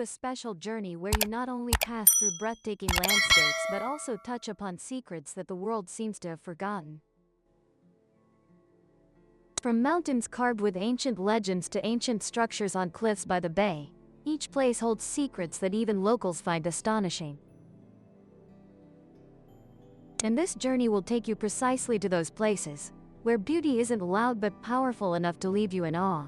a special journey where you not only pass through breathtaking landscapes but also touch upon secrets that the world seems to have forgotten. From mountains carved with ancient legends to ancient structures on cliffs by the bay, each place holds secrets that even locals find astonishing. And this journey will take you precisely to those places, where beauty isn't loud but powerful enough to leave you in awe.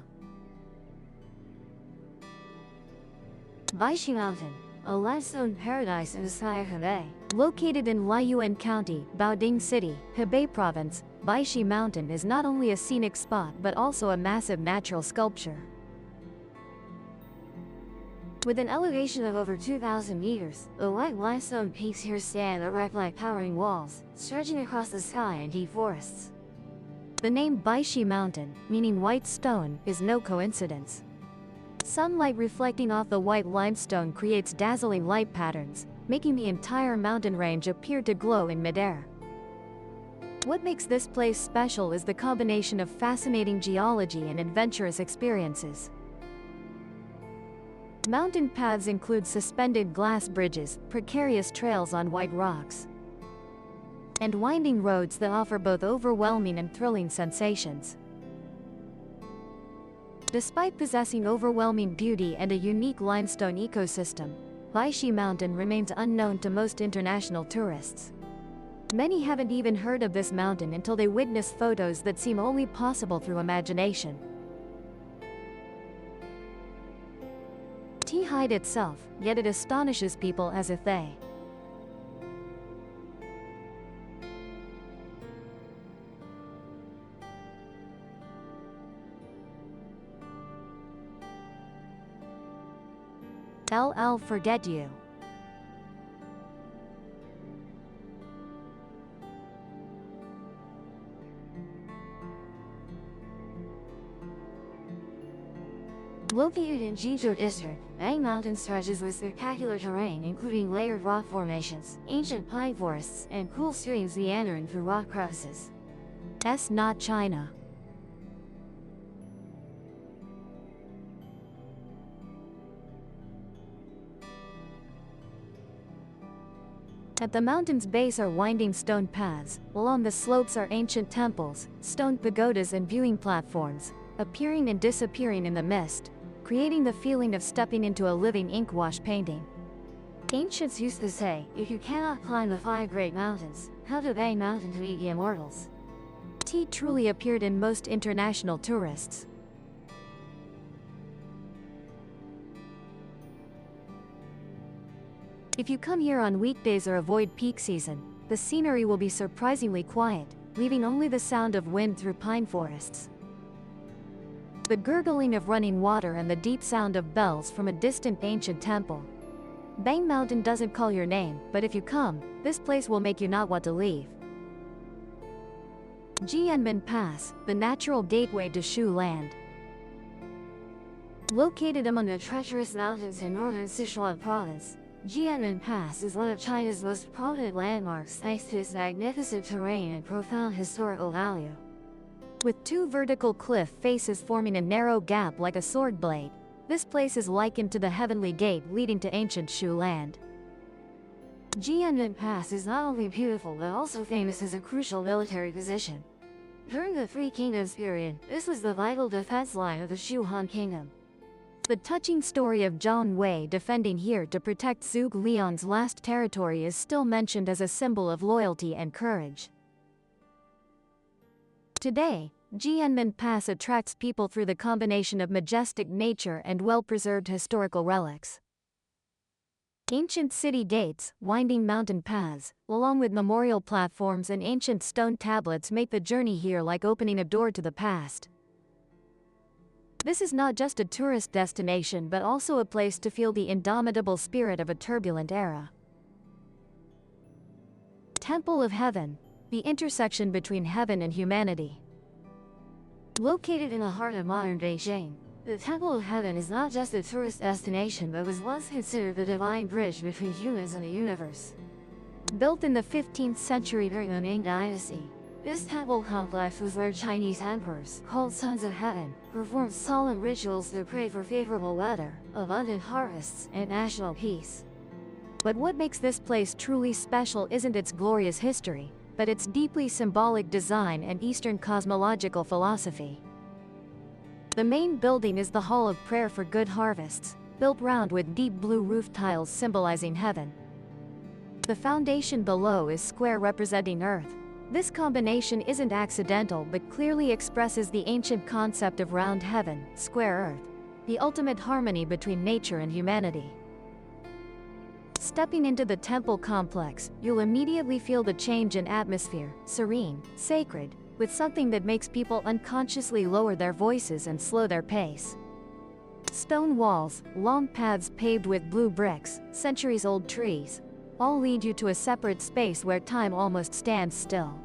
Baishi Mountain, a limestone paradise in the sky of Hebei. Located in Liuyuan County, Baoding City, Hebei Province, Baishi Mountain is not only a scenic spot but also a massive natural sculpture. With an elevation of over 2,000 meters, the white limestone peaks here stand erect like towering walls, stretching across the sky and deep forests. The name Baishi Mountain, meaning white stone, is no coincidence. Sunlight reflecting off the white limestone creates dazzling light patterns, making the entire mountain range appear to glow in midair. What makes this place special is the combination of fascinating geology and adventurous experiences. Mountain paths include suspended glass bridges, precarious trails on white rocks, and winding roads that offer both overwhelming and thrilling sensations. Despite possessing overwhelming beauty and a unique limestone ecosystem, Baishi Mountain remains unknown to most international tourists. Many haven't even heard of this mountain until they witness photos that seem only possible through imagination. Hide itself, yet it astonishes people as if they I'll forget you. Located in Jizhou District, Bang Mountain stretches with spectacular terrain including layered rock formations, ancient pine forests, and cool streams meandering through rock crevices. That's not China. At the mountain's base are winding stone paths, along the slopes are ancient temples, stone pagodas and viewing platforms, appearing and disappearing in the mist, creating the feeling of stepping into a living ink-wash painting. Ancients used to say, if you cannot climb the 5 great mountains, how to Bang Mountain to meet the immortals? Tea truly appeared in most international tourists. If you come here on weekdays or avoid peak season, the scenery will be surprisingly quiet, leaving only the sound of wind through pine forests, the gurgling of running water and the deep sound of bells from a distant ancient temple. Bang Mountain doesn't call your name, but if you come, this place will make you not want to leave. Jianmen Pass, the natural gateway to Shu Land. Located among the treacherous mountains in northern Sichuan province, Jianmen Pass is one of China's most prominent landmarks thanks to its magnificent terrain and profound historical value. With 2 vertical cliff faces forming a narrow gap like a sword blade, this place is likened to the heavenly gate leading to ancient Shu Land. Jianmen Pass is not only beautiful but also famous as a crucial military position. During the Three Kingdoms period, this was the vital defense line of the Shu Han Kingdom. The touching story of Zhang Wei defending here to protect Zhuge Liang's last territory is still mentioned as a symbol of loyalty and courage. Today, Jianmen Pass attracts people through the combination of majestic nature and well-preserved historical relics. Ancient city gates, winding mountain paths, along with memorial platforms and ancient stone tablets make the journey here like opening a door to the past. This is not just a tourist destination but also a place to feel the indomitable spirit of a turbulent era. Temple of Heaven, the intersection between heaven and humanity. Located in the heart of modern Beijing, the Temple of Heaven is not just a tourist destination but was once considered the divine bridge between humans and the universe. Built in the 15th century during the Ming Dynasty, This temple complex was where Chinese emperors, called Sons of Heaven, performed solemn rituals to pray for favorable weather, abundant harvests, and national peace. But what makes this place truly special isn't its glorious history, but its deeply symbolic design and Eastern cosmological philosophy. The main building is the Hall of Prayer for Good Harvests, built round with deep blue roof tiles symbolizing heaven. The foundation below is square representing Earth. This combination isn't accidental but clearly expresses the ancient concept of round heaven, square Earth, the ultimate harmony between nature and humanity. Stepping into the temple complex, you'll immediately feel the change in atmosphere, serene, sacred, with something that makes people unconsciously lower their voices and slow their pace. Stone walls, long paths paved with blue bricks, centuries-old trees, all lead you to a separate space where time almost stands still.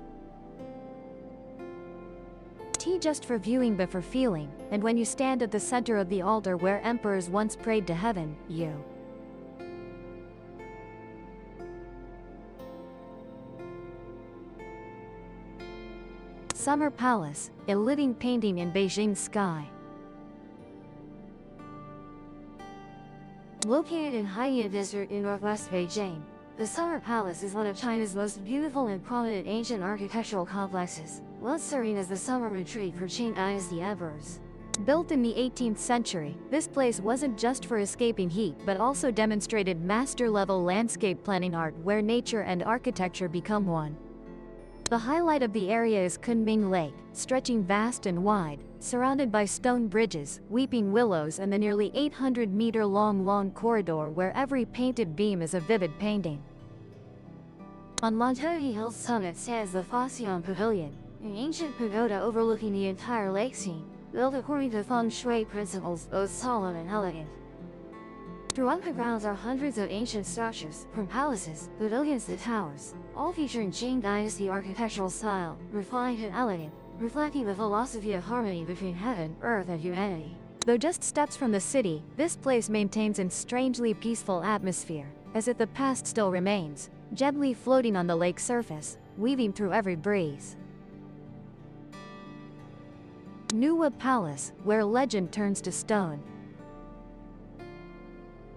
Tea just for viewing but for feeling, and when you stand at the center of the altar where emperors once prayed to heaven, you Summer Palace, a living painting in Beijing's sky. Located in Haiyan District in northwest Beijing, the Summer Palace is one of China's most beautiful and prominent ancient architectural complexes, once serving as the summer retreat for Qing dynasty emperors. Built in the 18th century, this place wasn't just for escaping heat but also demonstrated master-level landscape planning art where nature and architecture become one. The highlight of the area is Kunming Lake, stretching vast and wide, surrounded by stone bridges, weeping willows and the nearly 800-meter-long long corridor where every painted beam is a vivid painting. On Longevity Hill's summit stands the Fossion Pavilion, an ancient pagoda overlooking the entire lake scene, built according to feng shui principles, both solemn and elegant. Throughout the grounds are hundreds of ancient structures, from palaces, pavilions to towers, all featuring Qing dynasty architectural style, refined and elegant, reflecting the philosophy of harmony between heaven, earth, and humanity. Though just steps from the city, this place maintains a strangely peaceful atmosphere, as if the past still remains, gently floating on the lake's surface, weaving through every breeze. Nuwa Palace, where legend turns to stone.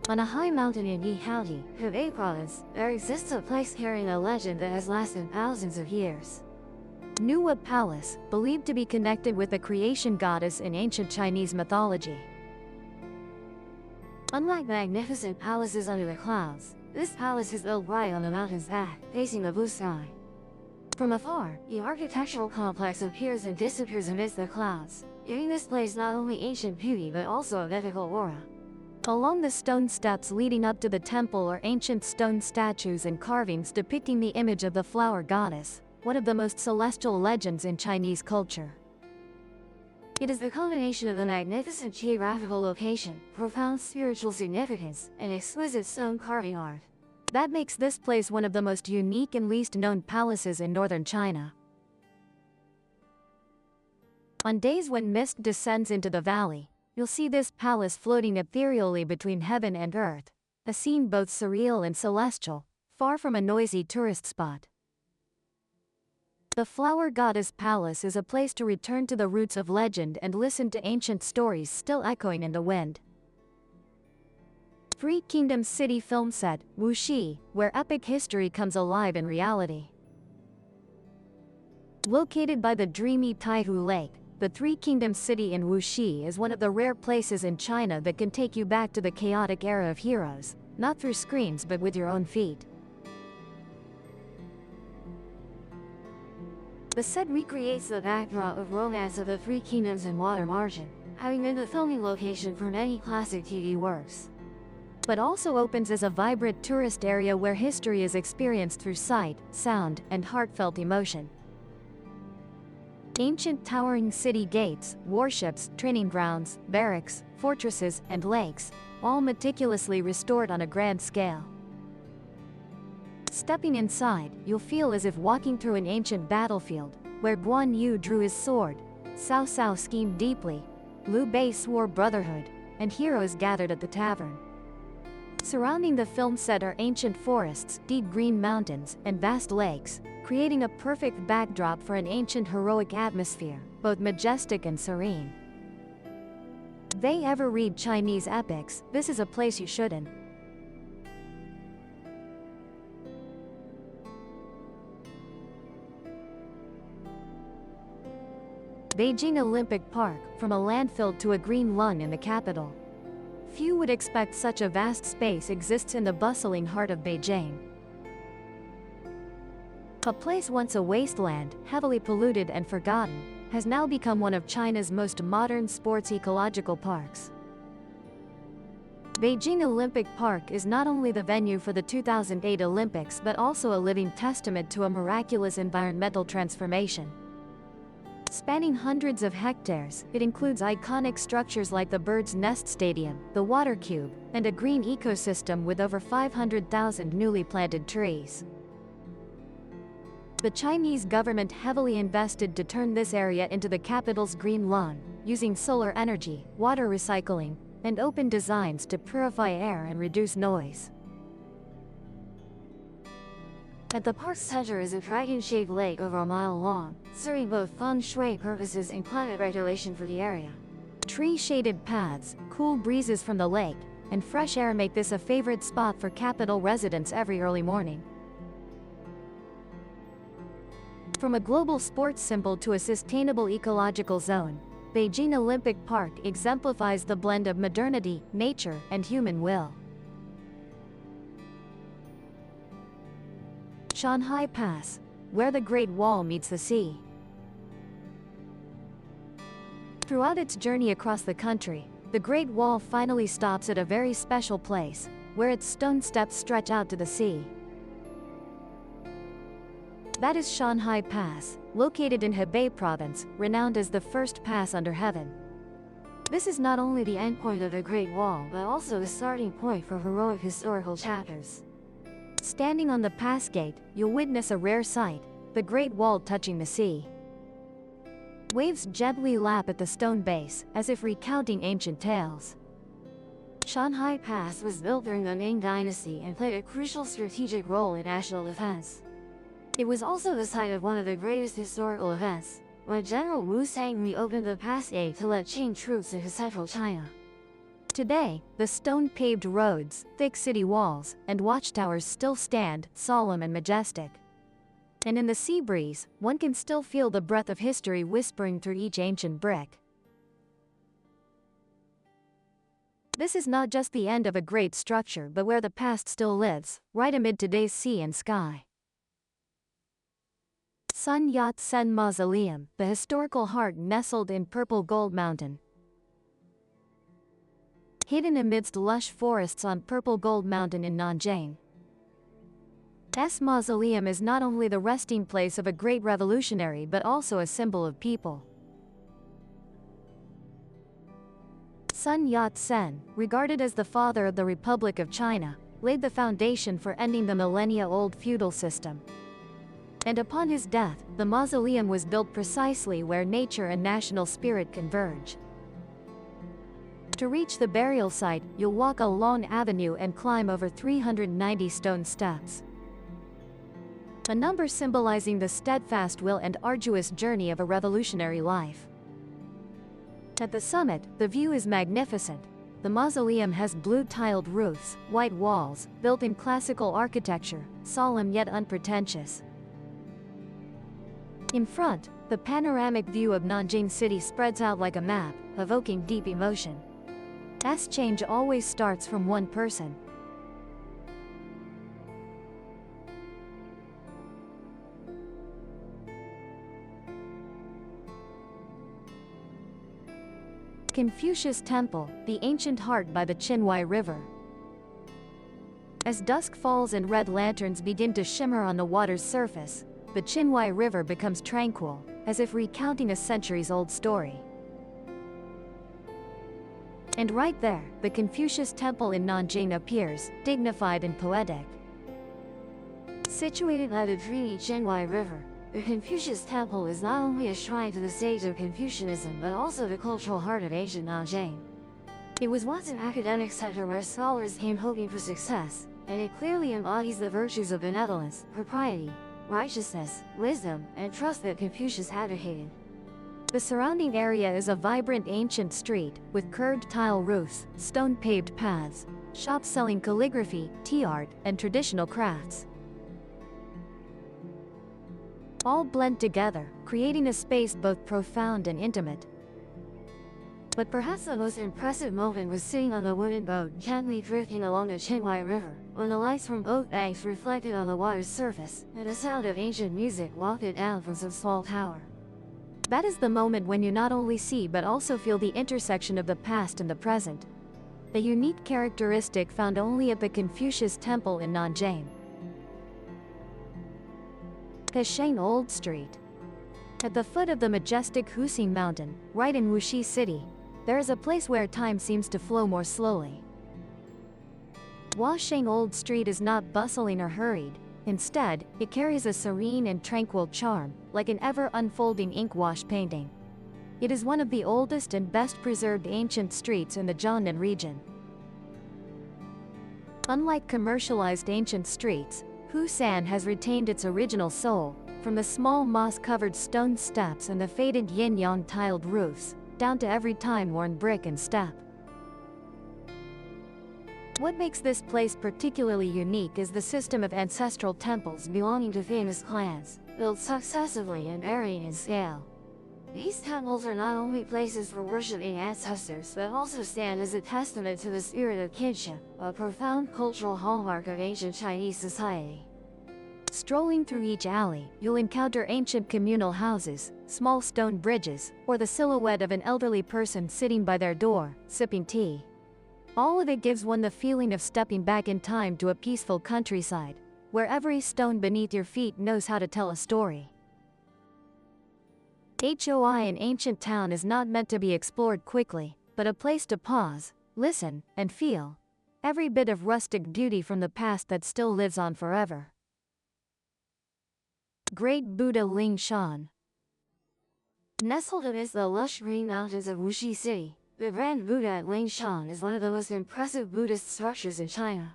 On a high mountain in Yi County, Hebei Province, there exists a place carrying a legend that has lasted thousands of years. Nuwa Palace, believed to be connected with the creation goddess in ancient Chinese mythology. Unlike magnificent palaces under the clouds, this palace is built right on the mountain's back, facing the blue sky. From afar, the architectural complex appears and disappears amidst the clouds, giving this place not only ancient beauty but also a mythical aura. Along the stone steps leading up to the temple are ancient stone statues and carvings depicting the image of the flower goddess, one of the most celestial legends in Chinese culture. It is the combination of a magnificent geographical location, profound spiritual significance, and exquisite stone carving art that makes this place one of the most unique and least known palaces in northern China. On days when mist descends into the valley, you'll see this palace floating ethereally between heaven and earth, a scene both surreal and celestial, far from a noisy tourist spot. The Flower Goddess Palace is a place to return to the roots of legend and listen to ancient stories still echoing in the wind. Three Kingdoms City film set, Wuxi, where epic history comes alive in reality. Located by the dreamy Taihu Lake, the Three Kingdoms City in Wuxi is one of the rare places in China that can take you back to the chaotic era of heroes, not through screens but with your own feet. The set recreates the backdrop of Romance of the Three Kingdoms and Water Margin, having been the filming location for many classic TV works, but also opens as a vibrant tourist area where history is experienced through sight, sound, and heartfelt emotion. Ancient towering city gates, warships, training grounds, barracks, fortresses, and lakes, all meticulously restored on a grand scale. Stepping inside, you'll feel as if walking through an ancient battlefield, where Guan Yu drew his sword, Cao Cao schemed deeply, Liu Bei swore brotherhood, and heroes gathered at the tavern. Surrounding the film set are ancient forests, deep green mountains, and vast lakes, creating a perfect backdrop for an ancient heroic atmosphere, both majestic and serene. They ever read Chinese epics, this is a place you shouldn't. Beijing Olympic Park, from a landfill to a green lung in the capital. Few would expect such a vast space exists in the bustling heart of Beijing. A place once a wasteland, heavily polluted and forgotten, has now become one of China's most modern sports ecological parks. Beijing Olympic Park is not only the venue for the 2008 Olympics but also a living testament to a miraculous environmental transformation. Spanning hundreds of hectares, it includes iconic structures like the Bird's Nest Stadium, the Water Cube, and a green ecosystem with over 500,000 newly planted trees. The Chinese government heavily invested to turn this area into the capital's green lung, using solar energy, water recycling, and open designs to purify air and reduce noise. At the park's center is a dragon-shaped lake over a mile long, serving both feng shui purposes and climate regulation for the area. Tree-shaded paths, cool breezes from the lake, and fresh air make this a favorite spot for capital residents every early morning. From a global sports symbol to a sustainable ecological zone, Beijing Olympic Park exemplifies the blend of modernity, nature, and human will. Shanghai Pass, where the Great Wall meets the sea. Throughout its journey across the country, the Great Wall finally stops at a very special place, where its stone steps stretch out to the sea. That is Shanghai Pass, located in Hebei Province, renowned as the first pass under heaven. This is not only the endpoint of the Great Wall but also the starting point for heroic historical chapters. Standing on the pass gate, you'll witness a rare sight, the Great Wall touching the sea. Waves gently lap at the stone base, as if recounting ancient tales. Shanghai Pass was built during the Ming Dynasty and played a crucial strategic role in national defense. It was also the site of one of the greatest historical events, when General Wu Sang reopened the pass gate to let Qing troops into central China. Today, the stone-paved roads, thick city walls, and watchtowers still stand, solemn and majestic. And in the sea breeze, one can still feel the breath of history whispering through each ancient brick. This is not just the end of a great structure but where the past still lives, right amid today's sea and sky. Sun Yat-sen Mausoleum, the historical heart nestled in Purple Gold Mountain. Hidden amidst lush forests on Purple Gold Mountain in Nanjing. This mausoleum is not only the resting place of a great revolutionary but also a symbol of people. Sun Yat-sen, regarded as the father of the Republic of China, laid the foundation for ending the millennia-old feudal system. And upon his death, the mausoleum was built precisely where nature and national spirit converge. To reach the burial site, you'll walk a long avenue and climb over 390 stone steps. A number symbolizing the steadfast will and arduous journey of a revolutionary life. At the summit, the view is magnificent. The mausoleum has blue-tiled roofs, white walls, built in classical architecture, solemn yet unpretentious. In front, the panoramic view of Nanjing City spreads out like a map, evoking deep emotion. As change always starts from one person. Confucius Temple, the ancient heart by the Qinhuai River. As dusk falls and red lanterns begin to shimmer on the water's surface, the Qinhuai River becomes tranquil, as if recounting a centuries-old story. And right there, the Confucius Temple in Nanjing appears, dignified and poetic. Situated by the dreamy Qinhuai River, the Confucius Temple is not only a shrine to the sage of Confucianism but also the cultural heart of ancient Nanjing. It was once an academic center where scholars came hoping for success, and it clearly embodies the virtues of benevolence, propriety, righteousness, wisdom, and trust that Confucius advocated. The surrounding area is a vibrant ancient street, with curved tile roofs, stone-paved paths, shops selling calligraphy, tea art, and traditional crafts. All blend together, creating a space both profound and intimate. But perhaps the most impressive moment was sitting on a wooden boat gently drifting along the Qinghai River, when the lights from both banks reflected on the water's surface, and the sound of ancient music wafted down from some small tower. That is the moment when you not only see but also feel the intersection of the past and the present. A unique characteristic found only at the Confucius Temple in Nanjing. Pesheng Old Street. At the foot of the majestic Husing Mountain, right in Wuxi City, there is a place where time seems to flow more slowly. Washeng Old Street is not bustling or hurried. Instead, it carries a serene and tranquil charm, like an ever-unfolding ink-wash painting. It is one of the oldest and best-preserved ancient streets in the Jiangnan region. Unlike commercialized ancient streets, Husan has retained its original soul, from the small moss-covered stone steps and the faded yin-yang tiled roofs, down to every time-worn brick and step. What makes this place particularly unique is the system of ancestral temples belonging to famous clans, built successively and varying in scale. These temples are not only places for worshiping ancestors but also stand as a testament to the spirit of kinship, a profound cultural hallmark of ancient Chinese society. Strolling through each alley, you'll encounter ancient communal houses, small stone bridges, or the silhouette of an elderly person sitting by their door, sipping tea. All of it gives one the feeling of stepping back in time to a peaceful countryside, where every stone beneath your feet knows how to tell a story. HOI, an ancient town, is not meant to be explored quickly, but a place to pause, listen, and feel every bit of rustic beauty from the past that still lives on forever. Great Buddha Ling Shan. Nestled amidst the lush green mountains of Wuxi City, the Grand Buddha at Lingshan is one of the most impressive Buddhist structures in China.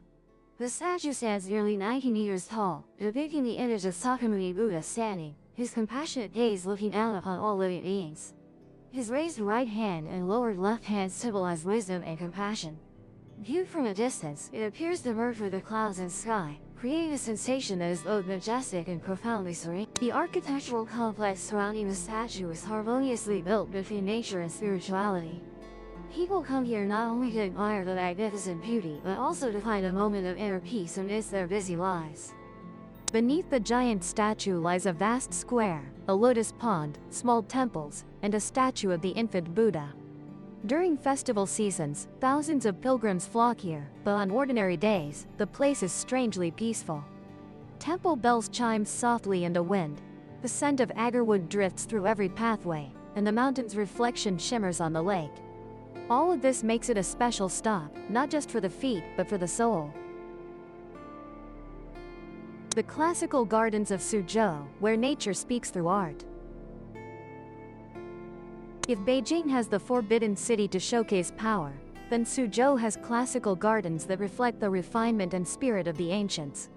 The statue stands nearly 90 meters tall, depicting the image of Sakyamuni Buddha standing, his compassionate gaze looking out upon all living beings. His raised right hand and lowered left hand symbolize wisdom and compassion. Viewed from a distance, it appears to merge with the clouds and sky, creating a sensation that is both majestic and profoundly serene. The architectural complex surrounding the statue is harmoniously built between nature and spirituality. People come here not only to admire the magnificent beauty but also to find a moment of inner peace amidst their busy lives. Beneath the giant statue lies a vast square, a lotus pond, small temples, and a statue of the infant Buddha. During festival seasons, thousands of pilgrims flock here, but on ordinary days, the place is strangely peaceful. Temple bells chime softly in the wind. The scent of agarwood drifts through every pathway, and the mountain's reflection shimmers on the lake. All of this makes it a special stop, not just for the feet, but for the soul. The classical gardens of Suzhou, where nature speaks through art. If Beijing has the forbidden city to showcase power, then Suzhou has classical gardens that reflect the refinement and spirit of the ancients.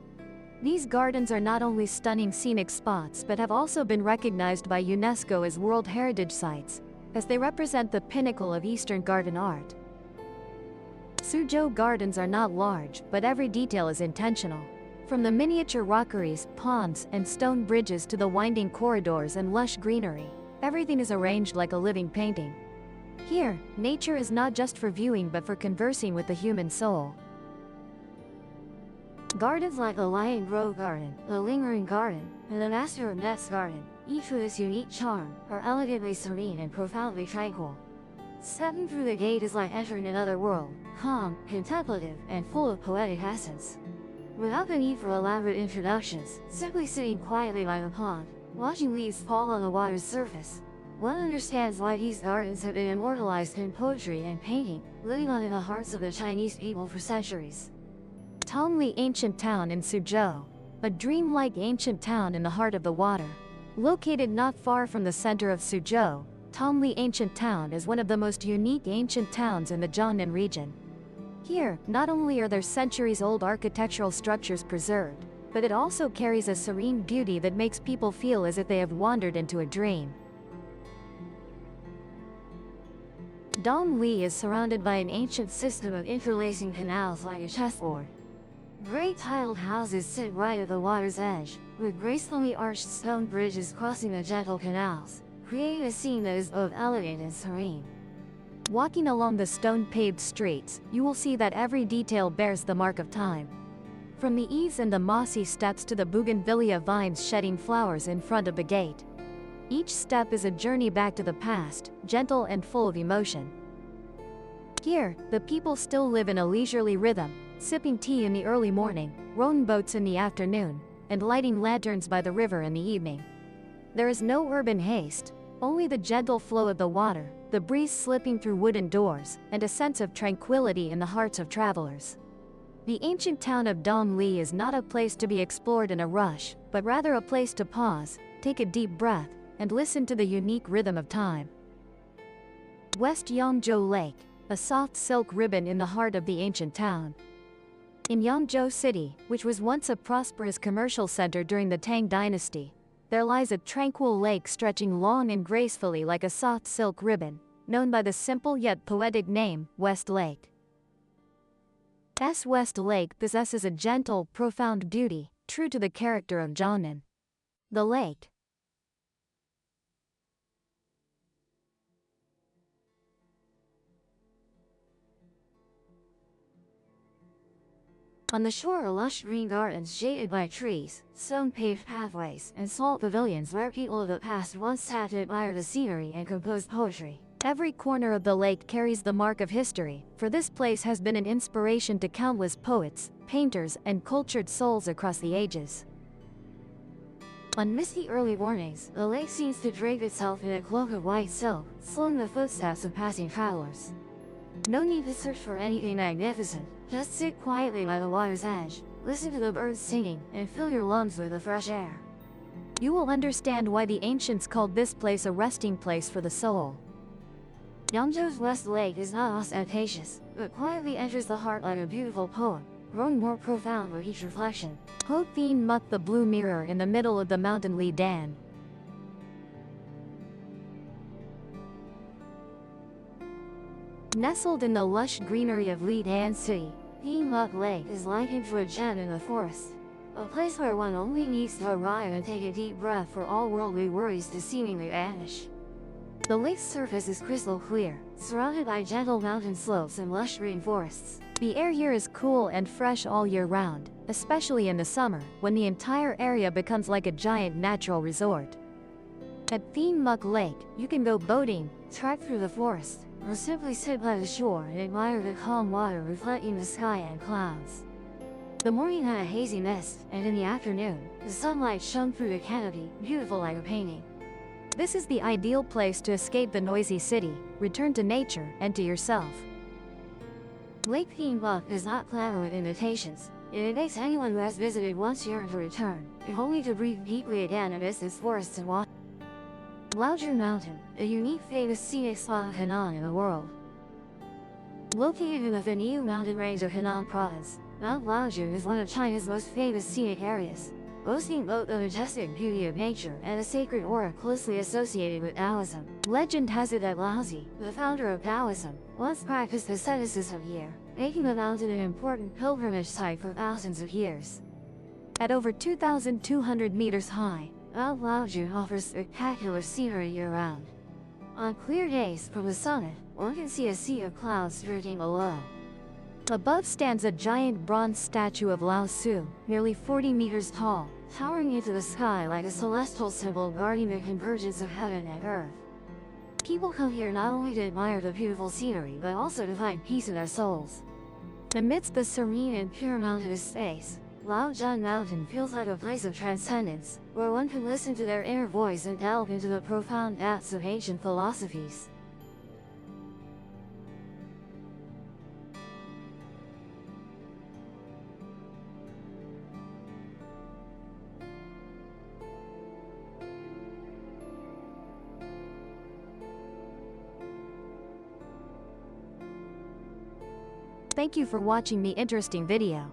These gardens are not only stunning scenic spots but have also been recognized by UNESCO as World Heritage Sites, as they represent the pinnacle of Eastern garden art. Suzhou gardens are not large, but every detail is intentional. From the miniature rockeries, ponds, and stone bridges to the winding corridors and lush greenery, everything is arranged like a living painting. Here, nature is not just for viewing but for conversing with the human soul. Gardens like the Lion Grove Garden, the Lingering Garden, and the Master of Nets Garden, each with its unique charm, are elegantly serene and profoundly tranquil. Stepping through the gate is like entering another world, calm, contemplative, and full of poetic essence. Without the need for elaborate introductions, simply sitting quietly by the pond, watching leaves fall on the water's surface, one understands why these gardens have been immortalized in poetry and painting, living on in the hearts of the Chinese people for centuries. Tongli Ancient Town in Suzhou, a dreamlike ancient town in the heart of the water. Located not far from the center of Suzhou, Tongli Ancient Town is one of the most unique ancient towns in the Jiangnan region. Here, not only are there centuries-old architectural structures preserved, but it also carries a serene beauty that makes people feel as if they have wandered into a dream. Dong Li is surrounded by an ancient system of interlacing canals like a chessboard. Great tiled houses sit right at the water's edge, with gracefully arched stone bridges crossing the gentle canals, creating a scene that is both elegant and serene. Walking along the stone-paved streets, you will see that every detail bears the mark of time. From the eaves and the mossy steps to the bougainvillea vines shedding flowers in front of the gate. Each step is a journey back to the past, gentle and full of emotion. Here, the people still live in a leisurely rhythm, sipping tea in the early morning, rowing boats in the afternoon, and lighting lanterns by the river in the evening. There is no urban haste, only the gentle flow of the water, the breeze slipping through wooden doors, and a sense of tranquility in the hearts of travelers. The ancient town of Dongli is not a place to be explored in a rush, but rather a place to pause, take a deep breath, and listen to the unique rhythm of time. West Yangzhou Lake, a soft silk ribbon in the heart of the ancient town. In Yangzhou City, which was once a prosperous commercial center during the Tang Dynasty, there lies a tranquil lake stretching long and gracefully like a soft silk ribbon, known by the simple yet poetic name, West Lake. West Lake possesses a gentle, profound beauty, true to the character of Jiangnan. The lake. On the shore are lush green gardens shaded by trees, stone-paved pathways, and salt pavilions where people of the past once sat to admire the scenery and compose poetry. Every corner of the lake carries the mark of history, for this place has been an inspiration to countless poets, painters, and cultured souls across the ages. On misty early mornings, the lake seems to drape itself in a cloak of white silk, slowing the footsteps of passing travelers. No need to search for anything magnificent, just sit quietly by the water's edge, listen to the birds singing, and fill your lungs with the fresh air. You will understand why the ancients called this place a resting place for the soul. Yangzhou's West Lake is not ostentatious, but quietly enters the heart like a beautiful poem, growing more profound with each reflection. Ho Thin Muk, the blue mirror in the middle of the mountain Li Dan. Nestled in the lush greenery of Li Dan City, Thin Muk Lake is likened to a gem in the forest, a place where one only needs to arrive and take a deep breath for all worldly worries to seemingly vanish. The lake's surface is crystal clear, surrounded by gentle mountain slopes and lush green forests. The air here is cool and fresh all year round, especially in the summer, when the entire area becomes like a giant natural resort. At Thin Muk Lake, you can go boating, trek through the forest, or simply sit by the shore and admire the calm water reflecting the sky and clouds. The morning had a hazy mist, and in the afternoon, the sunlight shone through the canopy, beautiful like a painting. This is the ideal place to escape the noisy city, return to nature, and to yourself. Lake Thin Muk is not clamor with invitations. It invites anyone who has visited once yearn to return, if only to breathe deeply again amidst its forests and water. Laozhu Mountain, a unique famous scenic spot of Henan in the world. Located in the Fenyu mountain range of Henan province, Mount Laozhu is one of China's most famous scenic areas, boasting both the majestic beauty of nature and a sacred aura closely associated with Taoism. Legend has it that Laozi, the founder of Taoism, once practiced asceticism here, making the mountain an important pilgrimage site for thousands of years. At over 2,200 meters high, Mount Laozhu offers spectacular scenery year-round. On clear days from the summit, one can see a sea of clouds drifting below. Above stands a giant bronze statue of Lao Tzu, nearly 40 meters tall, towering into the sky like a celestial symbol guarding the convergence of heaven and earth. People come here not only to admire the beautiful scenery but also to find peace in their souls. Amidst the serene and pure mountainous space, Laozhan Mountain feels like a place of transcendence, where one can listen to their inner voice and delve into the profound depths of ancient philosophies. Thank you for watching the interesting video.